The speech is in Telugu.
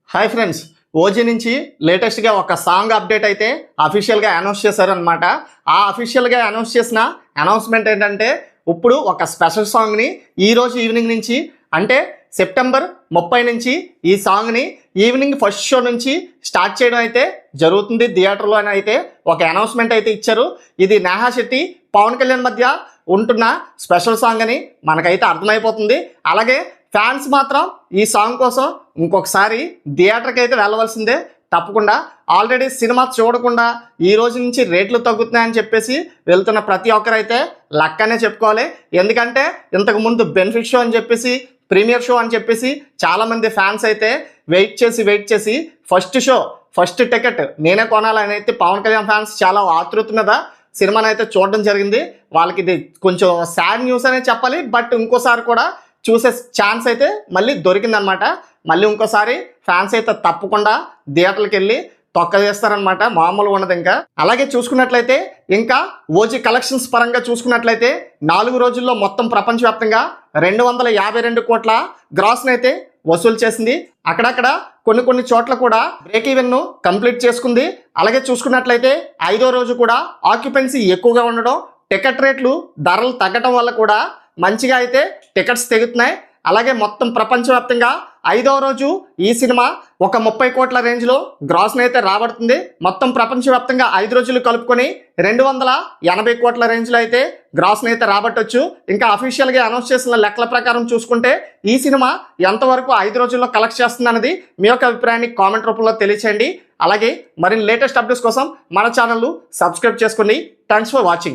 హాయ్ ఫ్రెండ్స్, ఓజీ నుంచి లేటెస్ట్గా ఒక సాంగ్ అప్డేట్ అయితే అఫీషియల్గా అనౌన్స్ చేశారనమాట. ఆ అఫీషియల్గా అనౌన్స్ చేసిన అనౌన్స్మెంట్ ఏంటంటే ఇప్పుడు ఒక స్పెషల్ సాంగ్ని ఈరోజు ఈవినింగ్ నుంచి అంటే సెప్టెంబర్ 30 నుంచి ఈ సాంగ్ని ఈవినింగ్ ఫస్ట్ షో నుంచి స్టార్ట్ చేయడం అయితే జరుగుతుంది థియేటర్లో అని అయితే ఒక అనౌన్స్మెంట్ అయితే ఇచ్చారు. ఇది నేహా శెట్టి పవన్ కళ్యాణ్ మధ్య ఉంటున్న స్పెషల్ సాంగ్ అని మనకైతే అర్థమైపోతుంది. అలాగే ఫ్యాన్స్ మాత్రం ఈ సాంగ్ కోసం ఇంకొకసారి థియేటర్కి అయితే వెళ్ళవలసిందే తప్పకుండా. ఆల్రెడీ సినిమా చూడకుండా ఈ రోజు నుంచి రేట్లు తగ్గుతున్నాయని చెప్పేసి వెళ్తున్న ప్రతి ఒక్కరైతే లక్ అనే చెప్పుకోవాలి. ఎందుకంటే ఇంతకుముందు బెనిఫిట్ షో అని చెప్పేసి ప్రీమియర్ షో అని చెప్పేసి చాలామంది ఫ్యాన్స్ అయితే వెయిట్ చేసి ఫస్ట్ టికెట్ నేనే కొనాలని అయితే పవన్ కళ్యాణ్ ఫ్యాన్స్ చాలా ఆతృత మీద సినిమాని అయితే చూడడం జరిగింది. వాళ్ళకి ఇది కొంచెం సాడ్ న్యూస్ అనే చెప్పాలి. బట్ ఇంకోసారి కూడా చూసే ఛాన్స్ అయితే మళ్ళీ దొరికిందనమాట. మళ్ళీ ఇంకోసారి ఫ్యాన్స్ అయితే తప్పకుండా థియేటర్కి వెళ్ళి తొక్క చేస్తారనమాట, మామూలు ఉన్నది. ఇంకా అలాగే చూసుకున్నట్లయితే ఇంకా ఓజీ కలెక్షన్స్ పరంగా చూసుకున్నట్లయితే 4 రోజుల్లో మొత్తం ప్రపంచవ్యాప్తంగా 252 కోట్ల గ్రాస్ని అయితే వసూలు చేసింది. అక్కడక్కడ కొన్ని చోట్ల కూడా బ్రేక్ ఈవెన్ కంప్లీట్ చేసుకుంది. అలాగే చూసుకున్నట్లయితే 5వ రోజు కూడా ఆక్యుపెన్సీ ఎక్కువగా ఉండడం, టికెట్ రేట్లు ధరలు తగ్గడం వల్ల కూడా మంచిగా అయితే టికెట్స్ తెగుతున్నాయి. అలాగే మొత్తం ప్రపంచవ్యాప్తంగా 5వ రోజు ఈ సినిమా ఒక 30 కోట్ల రేంజ్లో గ్రాస్ని అయితే రాబడుతుంది. మొత్తం ప్రపంచవ్యాప్తంగా 5 రోజులు కలుపుకొని 280 కోట్ల రేంజ్లో అయితే గ్రాస్ని అయితే రాబట్టొచ్చు. ఇంకా అఫీషియల్గా అనౌన్స్ చేసిన లెక్కల ప్రకారం చూసుకుంటే ఈ సినిమా ఎంతవరకు 5 రోజుల్లో కలెక్ట్ చేస్తుంది అన్నది మీ యొక్క అభిప్రాయాన్ని కామెంట్ రూపంలో తెలియచేయండి. అలాగే మరిన్ని లేటెస్ట్ అప్డేట్స్ కోసం మన ఛానల్ సబ్స్క్రైబ్ చేసుకోండి. Thanks for watching.